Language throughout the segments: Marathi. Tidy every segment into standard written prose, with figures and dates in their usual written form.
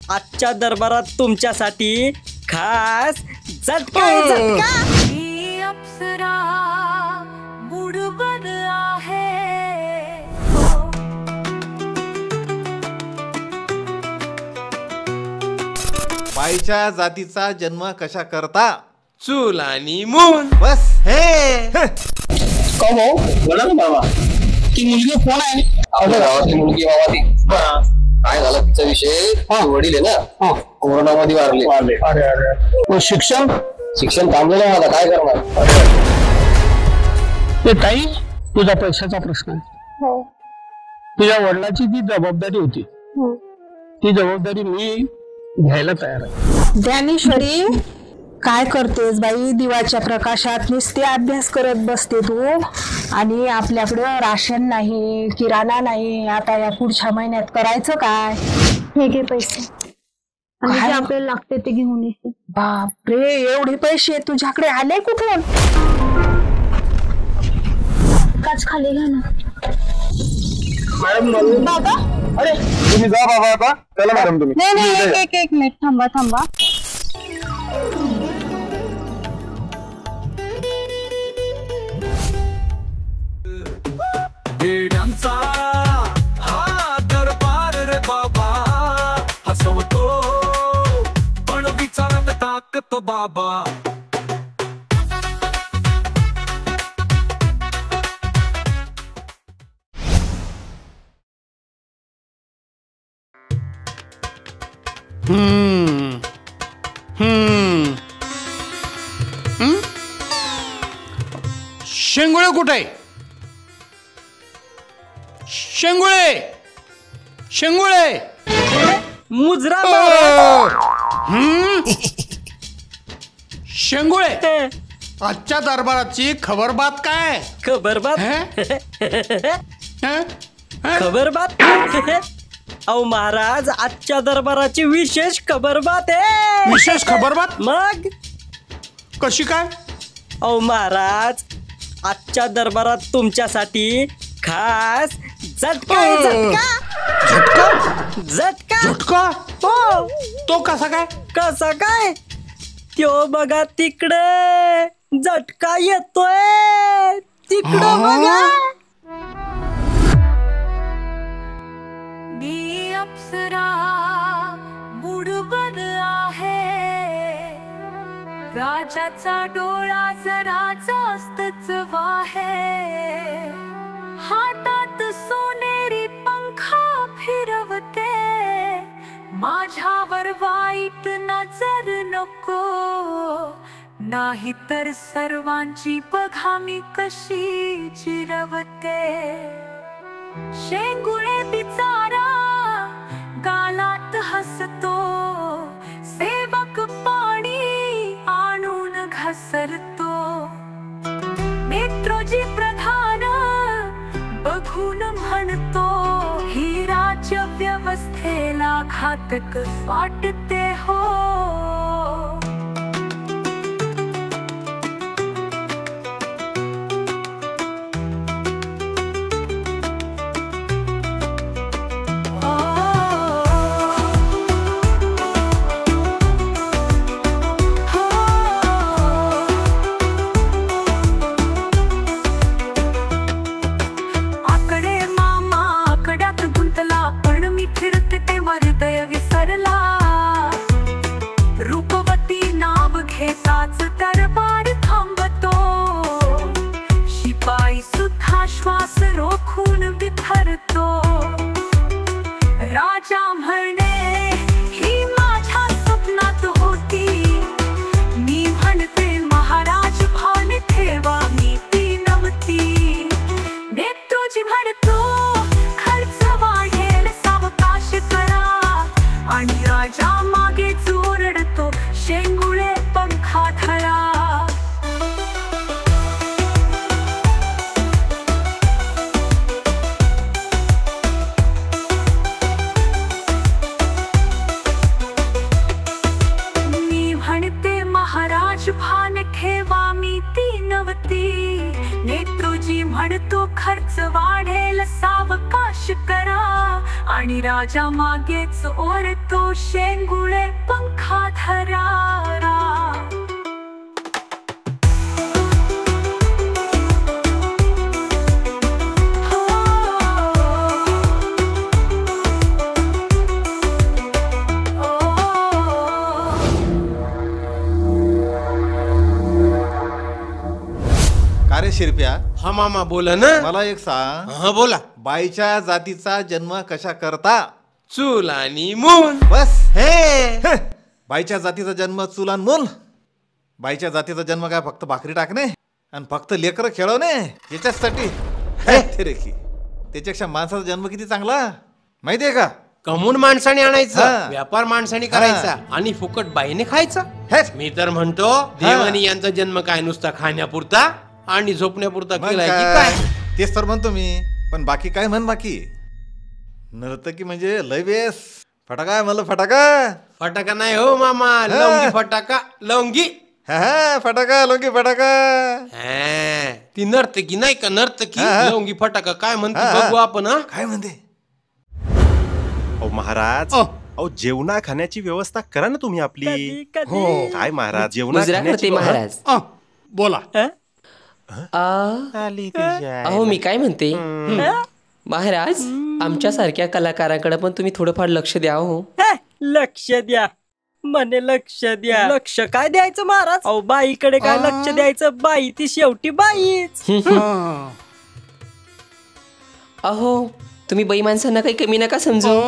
आजच्या दरबारात तुमच्यासाठी खास झटका आहे, झटका. ही अप्सरा मूडबन आहे. बाईच्या जातीचा जन्म कशा करता? चूल आणि मूल. बस हे का भाऊ बोला ना बाबा. ती मुलगी कोण आहे? आपल्या गावातली मुलगी बाबा ती. काय झालं तिचा विषय? वडील आहे ना कोरोनामध्ये वारले. अरे शिक्षण थांबलेलं आहे. काय करणार? ते ताई तुझा पैशाचा प्रश्न आहे. तुझ्या वडिलांची ती जबाबदारी होती. ती जबाबदारी मी घ्यायला तयार आहे. ज्ञानेश्वरी काय करतेस बाई? दिवाच्या प्रकाशात नुसते अभ्यास करत बसते तू. आणि आपल्याकडं राशन नाही, किराणा नाही. आता या पुढच्या महिन्यात करायचं काय? हे घे पैसे आणि जे आपल्याला लागते ते घेऊन ये. बापरे, एवढे पैसे तुझ्याकडे आले कुठून? काच खाली घ्या ना. मॅडम बाबा अरे तुम्ही जा बाबा आता. चला मॅडम तुम्ही. नाही एक मिनिट थांबा. येड्यांचा हा दरबार रे बाबा. हसवतो पण विचारात टाकतो बाबा. शेंगुळे कुठे? शेंगुळे मुजरा शेंगुळे आजच्या दरबाराची खबर बात काय? खबर बात. खबर बात. अहो महाराज, आजच्या दरबाराची विशेष खबर बात आहे. विशेष खबर बात? मग कशी काय? अहो महाराज, आजच्या दरबारात तुमच्यासाठी खास झटका आहे, झटका. झटका? हो. तो कसा काय? कसा काय? त्यो बघा तिकडे झटका येतोय. तिकडं बघा. मी अप्सरा मूडबन आहे. राजाचा डोळा जरा जास्तच वाहे. हातात सोनेरी पंखा फिरवते. माझ्यावर वाईट नजर नको. नाही तर सर्वांची बघा मी कशी चिरवते. शेंगुळे बिचारा गालात हसतो. सेवक पाणी आणून घसरतो. मेट्रोजी प्रधान बघून म्हणतो. ही राज्य व्यवस्थेला घातक वाटते हो. रूपवती नाव घेताच दरबार थांबतो. शिपाई सुद्धा श्वास रोखून बिथरतो. राजा म्हणे ही माझ्या स्वप्नात होती. मी म्हणते महाराज भान ठेवा मी ती नव्हती. नेत्रोजी म्हणतो खर्च वाढेल सावकाश करा. आणि राजा मागे जोरडतो शेंगुळे पंखा धरा. मी म्हणते महाराज भान ठेवा मी ती नव्हती. नेत्रोजी राजाजी म्हणतो खर्च वाढेल सावकाश करा आणि राजा मागेच ओरतो शेंगुळे पंखा धरा अरे शिरप्या, हा मामा बोला ना. मला एक सांग. हा बोला. बाईच्या जातीचा जन्म कशा करता? चूल आणि मूल. बस हे बाईच्या जातीचा जन्म चूल आणि मूल. बाईच्या जातीचा जन्म काय फक्त भाकरी टाकणे आणि फक्त लेकरं खेळवणे याच्यासाठी? त्याच्यापेक्षा माणसाचा जन्म किती चांगला माहितीये का? कमून माणसाने आणायचा, हा. व्यापार माणसाने करायचा आणि फुकट बाईने खायचा. मी तर म्हणतो देवानी यांचा जन्म काय नुसता खाण्यापुरता आणि झोपण्यापुरता केलाय की काय? तेच तर म्हणतो मी. पण बाकी काय म्हण? बाकी नर्तकी म्हणजे लय बेस. फटाका म्हणलं फटाका. फटाका नाही हो मामा, लवंगी फटाका. लवंगी फटाका लवंगी फटाका. ती नर्तकी नाही का? नर्तकी लवंगी फटाका काय म्हणते बघू आपण. काय म्हणते? अहो महाराज, अहो जेवणा खाण्याची व्यवस्था करा ना तुम्ही आपली. काय महाराज, जेवणा खाण्याची महाराज बोला. अहो मी काय म्हणते महाराज, आमच्या सारख्या कलाकारांकडे पण तुम्ही थोडंफार लक्ष द्या हो. लक्ष द्या म्हणे, लक्ष द्या. लक्ष काय द्यायचं महाराज? अहो बाईकडे काय लक्ष द्यायचं? बाई ती शेवटी बाईच. अहो तुम्ही बाई माणसांना काही कमी नका समजू.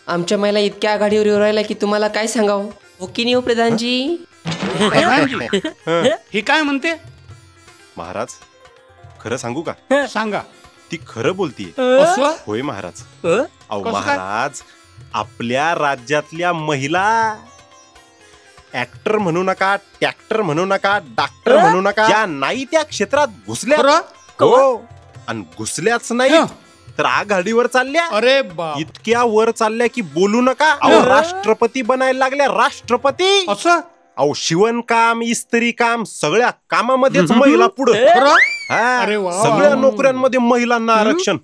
आमच्या महिला इतक्या आघाडीवर येऊ राहिला की तुम्हाला काय सांगावं. हो की नाही हो प्रधानजी? हे काय म्हणते महाराज? खरं सांगू का? सांगा. ती खरं बोलतीये. होय महाराज. अहो महाराज, आपल्या राज्यातल्या महिला ऍक्टर म्हणू नका, ट्रॅक्टर म्हणू नका, डॉक्टर म्हणू नका, ज्या नाही त्या क्षेत्रात घुसल्या हो, आणि घुसल्याच नाही तर आघाडीवर चालल्या. अरे इतक्या वर चालल्या की बोलू नका. अहो राष्ट्रपती बनायला लागल्या. राष्ट्रपती. असं? अहो शिवणकाम, इस्त्री काम, सगळ्या कामामध्येच महिला पुढे. सगळ्या नोकऱ्यांमध्ये महिलांना आरक्षण.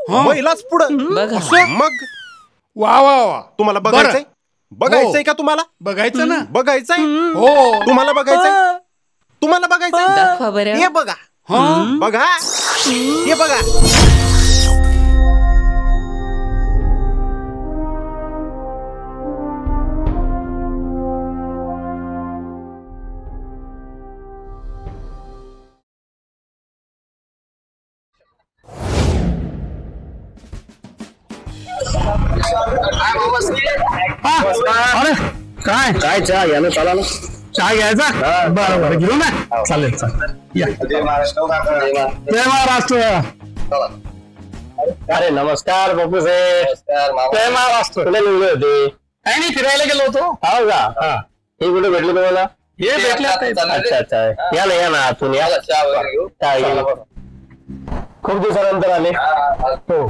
महिलाच पुढे. मग वा वा वा. तुम्हाला बघायचंय? बघायचंय का तुम्हाला? बघायचं ना. बघायचंय हो. तुम्हाला बघायचंय? तुम्हाला बघायचंय? दाखवा बरं. हे बघा. बघा हे बघा. अरे काय काय चहा घ्या ना. चला ना चहा घ्यायचा. बरं बरं घेऊ ना. चालेल चालेल. जय महाराष्ट्र. अरे नमस्कार बापू साहेब. जय महाराष्ट्र. कुठे निघले होते? काही नाही, फिरायला गेलो होतो. हो का? हे कुठे भेटले तुम्हाला? हे भेटले. अच्छा अच्छा. या ना या ना आतून या. खूप दिवसानंतर आले. हो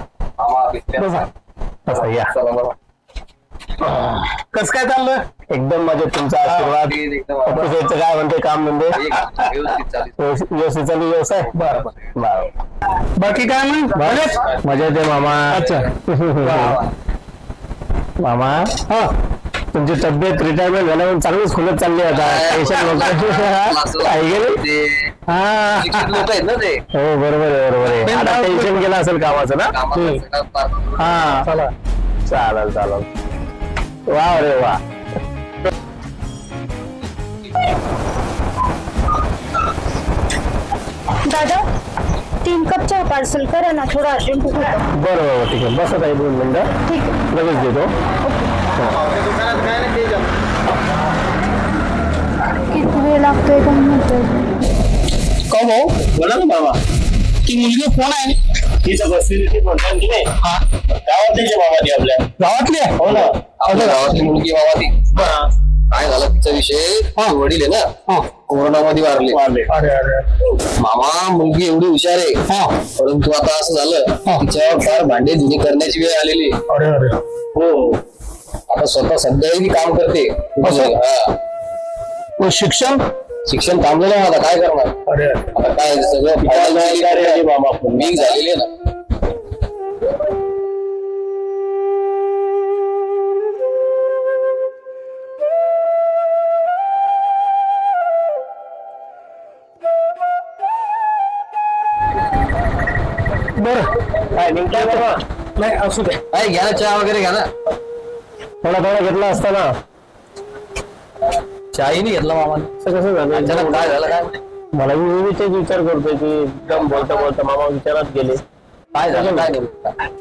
या. कस काय चाललं? एकदम मजेत. तुमचा आशीर्वाद. काय म्हणते काम धंदे? व्यवस्थित चालू व्यवसाय? बरं बरं. बाकी काय मग? मजेत आहे मामा. अच्छा मामा. हा तुमची तब्येत रिटायरमेंट झाल्यावर चांगलीच खुलत चालली आता. टेन्शन नव्हतं काही गेले. हो बरोबर आहे बरोबर आहे. आता टेन्शन गेलं असेल कामाचं ना. हा चालेल चालेल. वा रे वा. दादा 3 कप चहा पार्सल करा ना, थोडं अर्जंट होतं. बरं बरं ठीक आहे. बसत आहे 2 मिनिटं. ठीक आहे लगेच देतो. किती वेळ लागतोय काय म्हणतोय? का भाऊ बोला ना बाबा. ती मुलगी कोण आहे? तिचं बसलेली बोलतात की नाही. गावातली बाबा ती आपल्या गावातली आहे. हो ना आपल्या गावातली मुलगी बाबा ती. काय झालं तिचा विषय? वडील आहे ना कोरोनामध्ये वारले. मामा मुलगी एवढी हुशार आहे, परंतु आता असं झालं तिच्यावर फार भांडे धुणे करण्याची वेळ आलेली. हो आता स्वतः सध्याही काम करते. शिक्षण शिक्षण थांबलं ना, आता काय करणार? अरे आता काय सगळं फायनल बाबा वीक झालेली ना. बरं काय नेमकं बाबा? नाही असू दे. काय घ्या ना, चहा वगैरे घ्या ना. थोडा थोडा घेतला असता ना. चाही नाही घेतला मामा. कसं झालं? अचानक काय झालं काय? मला मी तेच विचार करतोय की एकदम बोलता बोलता मामा विचारात गेले. काय झालं काय नेमकं?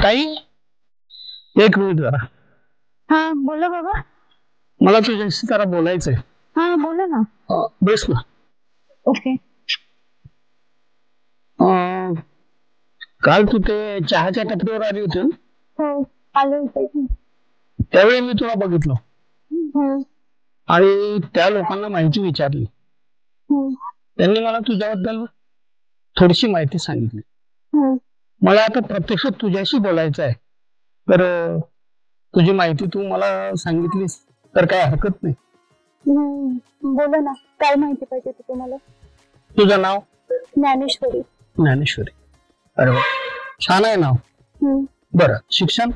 ताई एक मिनिट जरा. हा बोला बाबा. मला तुझ्याशी जरा बोलायचंय. हा बोला ना. बस ना. ओके. काल तू ते चहाच्या टपरीवर आली होती. हो आले होते. त्यावेळी मी तुला बघितलं आणि त्या लोकांना माहिती विचारली. त्यांनी मला तुझ्याबद्दल थोडीशी माहिती सांगितली. मला आता प्रत्यक्षात तुझ्याशी बोलायचं आहे, तर तुझी माहिती तू मला सांगितलीस तर काय हरकत नाही. बोला ना, काय माहिती पाहिजे तुम्हाला? तुझं नाव? ज्ञानेश्वरी. ज्ञानेश्वरी. अरे वा, छान आहे नाव. बरं, शिक्षण?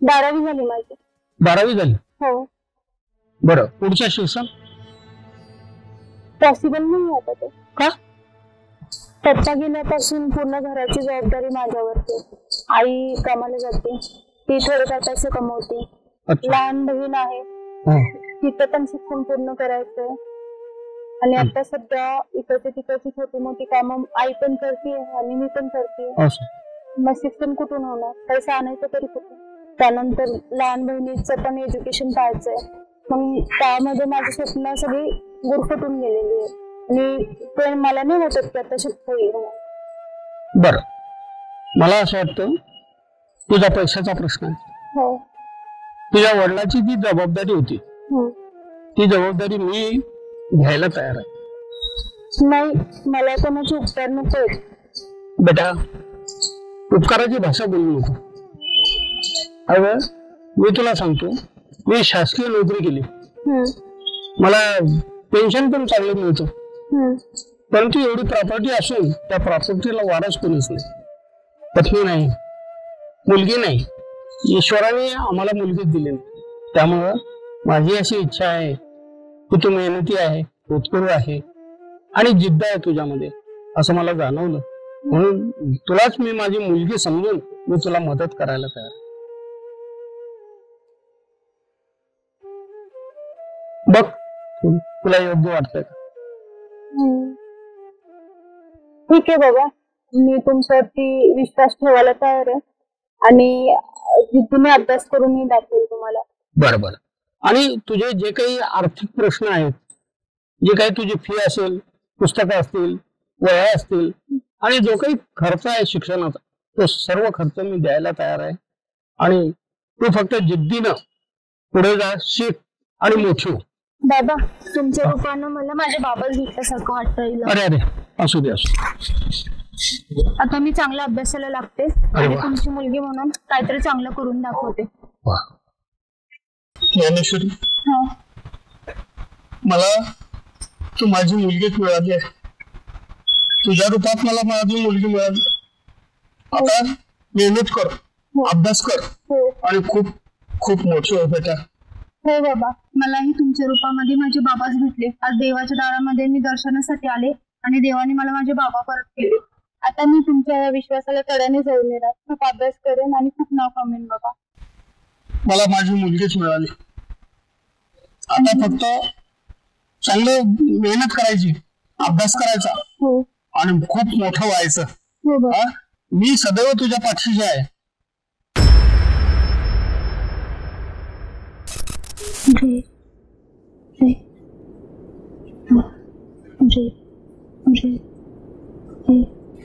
12वी झाली माझी. 12वी झाली? हो. बरं, पुढचं शिक्षण? पॉसिबल नाही आता ते. का? पप्पा गेल्यापासून पूर्ण घराची जबाबदारी माझ्यावरती. आई कामाला जाते, ती थोडेफार पैसे कमवते. लहान बहीण आहे, तिथं पण शिक्षण पूर्ण करायचंय. आणि आता सध्या इकडची तिकडची छोटी मोठी कामं आई पण करते आणि मी पण करते. मग शिक्षण कुठून होणार? पैसा आणायचं तरी कुठून? त्यानंतर लहान बहिणीचं पण एज्युकेशन पाहायचंय. मग त्यामध्ये माझी स्वप्न सगळी गुरफटून गेलेली आहे आणि ते मला नाही वाटत की आता शक्य होईल. बर, मला असं वाटतं तुझा पैशाचा प्रश्न आहे. हो. तुझ्या वडिलांची जी जबाबदारी होती ती जबाबदारी मी घ्यायला तयार आहे. नाही, मला कोणाचे उपकार नको. बेटा, उपकाराची भाषा बोलू नको. अगं मी तुला सांगतो, मी शासकीय नोकरी केली, मला पेन्शन पण चांगलं मिळतं, परंतु एवढी प्रॉपर्टी असून त्या प्रॉपर्टीला वारस कोणीच नाही. पत्नी नाही, मुलगी नाही. ईश्वराने आम्हाला मुलगीच दिली नाही. त्यामुळं माझी अशी इच्छा आहे की तू मेहनती आहे, होतकरू आहे आणि जिद्द आहे तुझ्यामध्ये, असं मला जाणवलं. म्हणून तुलाच मी माझी मुलगी समजून मी तुला मदत करायला तयार. बघ, तुला योग्य वाटतंय का? ठीक आहे बाबा, मी तुमच्यावरती विश्वास ठेवायला तयार आहे आणि तुम्ही अभ्यास करून मी दाखवेल तुम्हाला. बरं बरं. आणि तुझे जे काही आर्थिक प्रश्न आहेत, जे काही तुझी फी असेल, पुस्तकं असतील, वह्या असतील आणि जो काही खर्च आहे शिक्षणाचा, तो सर्व खर्च मी द्यायला तयार आहे. आणि तू फक्त जिद्दीनं पुढे जा, शिक आणि मोठी हो. बाबा, तुमच्या रूपानं मला माझ्या बाबाच भेटल्यासारखं वाटतं. अरे अरे, असू दे असू. आता मी चांगल्या अभ्यासाला लागते आणि तुमची मुलगी म्हणून काहीतरी चांगलं करून दाखवते. ज्ञानेश्वरी, मला तू माझी मुलगीच मिळाली आहे. तुझ्या रूपात मला माझी मुलगी मिळाली. आता मेहनत कर, अभ्यास कर आणि खूप खूप मोठी हो बेटा. हो बाबा, मलाही तुमच्या रूपामध्ये माझे बाबाच भेटले. आज देवाच्या दारामध्ये मी दर्शनासाठी आले आणि देवाने मला माझे बाबा परत केले. आता मी तुमच्या विश्वासाला तड्याने जाऊन येणार, खूप अभ्यास करेन आणि खूप नाव कमेन बाबा. मला माझी मुलगीच मिळाली. आता फक्त चांगलं मेहनत करायची, अभ्यास करायचा आणि खूप मोठं व्हायचं. मी सदैव तुझ्या पाठीशी आहे.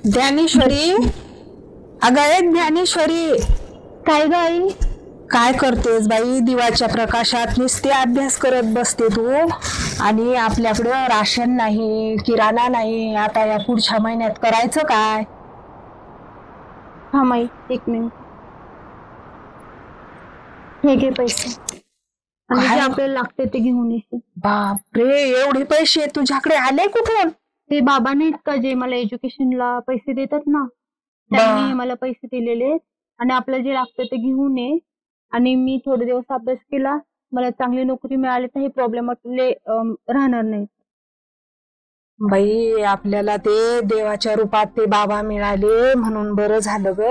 ज्ञानेश्वरी, अगं ज्ञानेश्वरी. काय ग आई? काय करतेस बाई? दिवाच्या प्रकाशात नुसते अभ्यास करत बसते तू. आणि आपल्याकडं राशन नाही, किराणा नाही. आता या पुढच्या महिन्यात करायचं काय? हा माई, एक मिनिट. हे घे पैसे आणि जे आपल्याला लागते ते घेऊन येते. बापरे, एवढे पैसे तुझ्याकडे आले कुठून? ते बाबा नाहीत का जे मला एज्युकेशनला पैसे देतात ना, त्यांनी मला पैसे दिलेले. आणि आपल्याला जे लागतं ते घेऊन ये. आणि मी थोडे दिवस अभ्यास केला, मला चांगली नोकरी मिळाली तर हे प्रॉब्लेम आपले राहणार नाहीत. बाई, आपल्याला ते देवाच्या रूपात ते बाबा मिळाले म्हणून बरं झालं ग.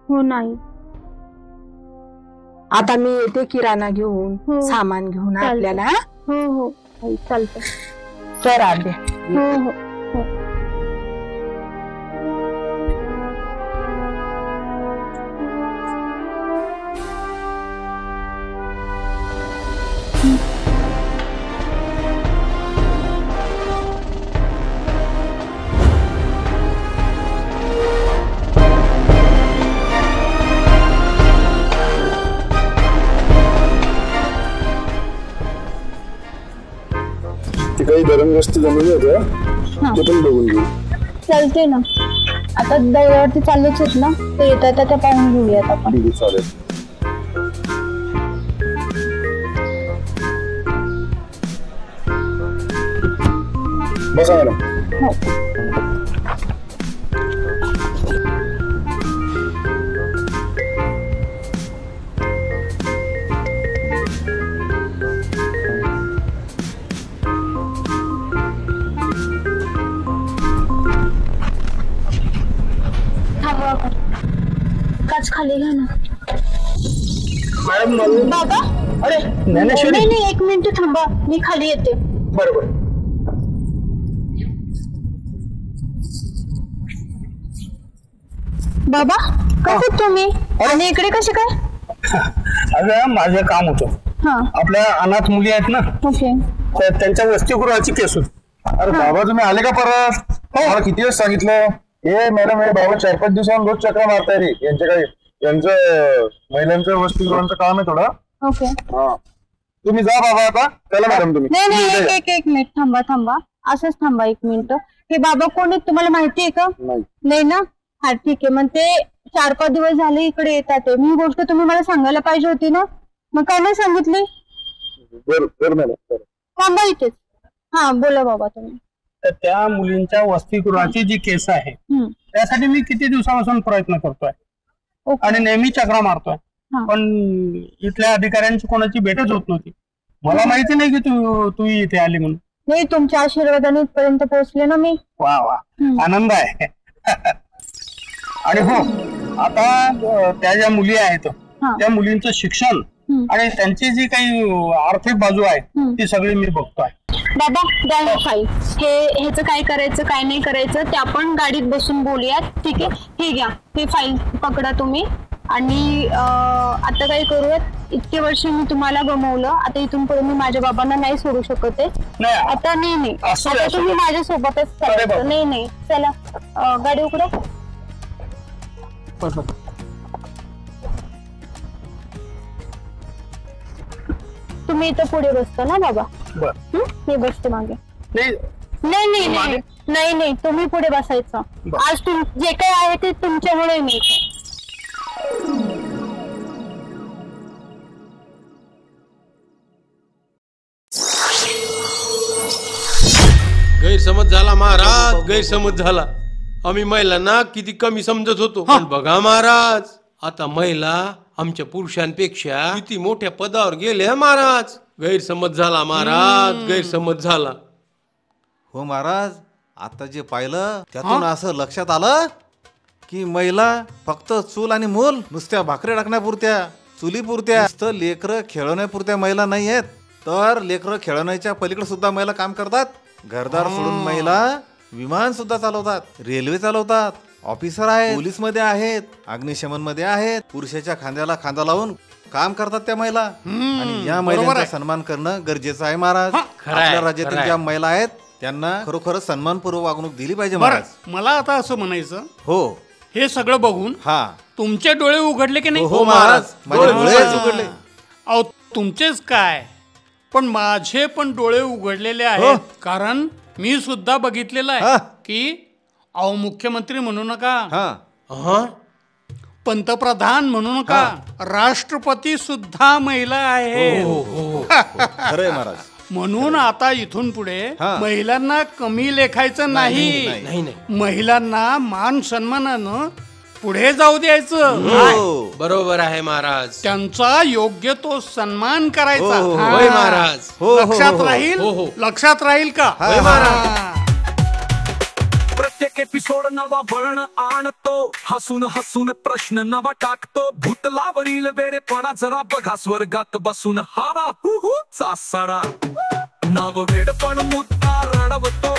हो नाही, आता मी येते किराणा घेऊन, सामान घेऊन आपल्याला. हो हो चालतं. तर आले. हो हो. काही धरणग्रस्त जमिनी होत्या, ते पण बघून घेऊ. चालते ना. आता दौऱ्यावरती चाललोच आहेत ना, ते येतात त्या पाहून घेऊयात आपण. चालेल. बसा मॅडम. हो. काच खाली घ्या ना मॅडम. बाबा, अरे ज्ञानेश्वरी, नाही, एक मिनिट थांबा, मी खाली येते. बरोबर. बाबा, कसं तुम्ही आणि इकडे कसे काय? अगं माझं काम होतं. आपल्या अनाथ मुली आहेत ना, ओके, त्यांच्या वसतिगृहाची केस होती. अरे बाबा, तुम्ही आले का परत? मला किती वेळ सांगितलं. हे मॅडम, हे बाबा 4-5 दिवसांनी रोज चक्र मारताय रे. यांचं महिलांचं वसतिगृहांचं काम आहे थोडं. ओके, हा, तुम्ही जा बाबा आता. चला मॅडम तुम्ही. नाही, एक मिनिट थांबा. असंच थांबा 1 मिनिट. हे बाबा कोण आहेत तुम्हाला माहिती आहे का? नाही ना. हा ठीक आहे. मग ते 4-5 दिवस झाले इकडे येतात. ही गोष्ट तुम्ही मला सांगायला पाहिजे होती ना, मग काय नाही सांगितली? बरं मॅडम, थांबा इथेच. हा बोला बाबा तुम्ही. तर त्या मुलींच्या वसतिगृहाची जी केस आहे त्यासाठी मी किती दिवसापासून प्रयत्न करतोय आणि नेहमी चक्रा मारतोय, पण इथल्या अधिकाऱ्यांची कोणाची भेटच होत नव्हती. मला माहिती नाही की तू इथे आली म्हणून. नाही, तुमच्या आशीर्वादाने इथपर्यंत पोहोचले ना मी. वा, आनंद आहे. आणि हो, आता त्या ज्या मुली आहेत त्या मुलींचं शिक्षण आणि त्यांची जी काही आर्थिक बाजू आहे ती सगळी मी बघतोय. बाबा द्या फाईल. ह्याचं काय करायचं काय नाही करायचं ते आपण गाडीत बसून बोलूयात, ठीक आहे? हे घ्या, हे फाईल पकडा तुम्ही. आणि आता काय करूयात, इतके वर्ष मी तुम्हाला गमवलं, आता इथून पुढे मी माझ्या बाबांना नाही सोडू शकत आहे. आता नाही, आता तुम्ही माझ्या सोबतच करायचं. नाही, चला गाडी उघडा. तुम्ही इथं पुढे बसतो ना बाबा? मी बसते मागे. नाही, तुम्ही पुढे बसायचं. आज जे काय आहे ते तुमच्यामुळे मी. गैरसमज झाला महाराज, गैरसमज झाला. आम्ही महिलांना किती कमी समजत होतो, पण बघा महाराज, आता महिला आमच्या पुरुषांपेक्षा किती मोठ्या पदावर गेले महाराज. गैरसमज झाला महाराज, गैरसमज झाला. हो महाराज, आता जे पाहिलं त्यातून असं लक्षात आलं की महिला फक्त चूल आणि मूल नुसत्या भाकरी टाकण्यापुरत्या चुलीपुरत्या तर लेकरं खेळवण्यापुरत्या महिला नाही आहेत, तर लेकरं खेळवण्याच्या पलीकडे सुद्धा महिला काम करतात. घरदार सोडून महिला विमान सुद्धा चालवतात, रेल्वे चालवतात, ऑफिसर आहेत, पोलीस मध्ये आहेत, अग्निशमन मध्ये आहेत. पुरुषाच्या खांद्याला खांदा लावून काम करतात त्या महिला. आणि या महिलांचा सन्मान करणं गरजेचं आहे महाराज. आपल्या राज्यातील ज्या महिला आहेत त्यांना खरोखरच सन्मानपूर्वक वागणूक दिली पाहिजे महाराज. मला आता असं म्हणायचं, हो, हे सगळं बघून तुमचे डोळे उघडले की नाही? हो महाराज, माझे डोळेच उघडले. अहो तुमचेच काय, पण माझे पण डोळे उघडलेले आहेत. कारण मी सुद्धा बघितलेलं आहे की अहो मुख्यमंत्री म्हणू नका, पंतप्रधान म्हणू नका, राष्ट्रपती सुद्धा महिला आहे. खरंय महाराज. म्हणून आता इथून पुढे महिलांना कमी लेखायचं नाही, महिलांना मान सन्मानानं पुढे जाऊ द्यायचं. बरोबर आहे महाराज. त्यांचा योग्य तो सन्मान करायचा. महाराज लक्षात राहील, लक्षात राहील का? प्रत्येक एपिसोड नवा वळण आणतो, हसून हसून प्रश्न नवा टाकतो. भूतलावरील वेडेपणा जरा बघा, स्वर्गात बसून हारा चा सडा. नाव वेडपण मुद्दा रडवतो,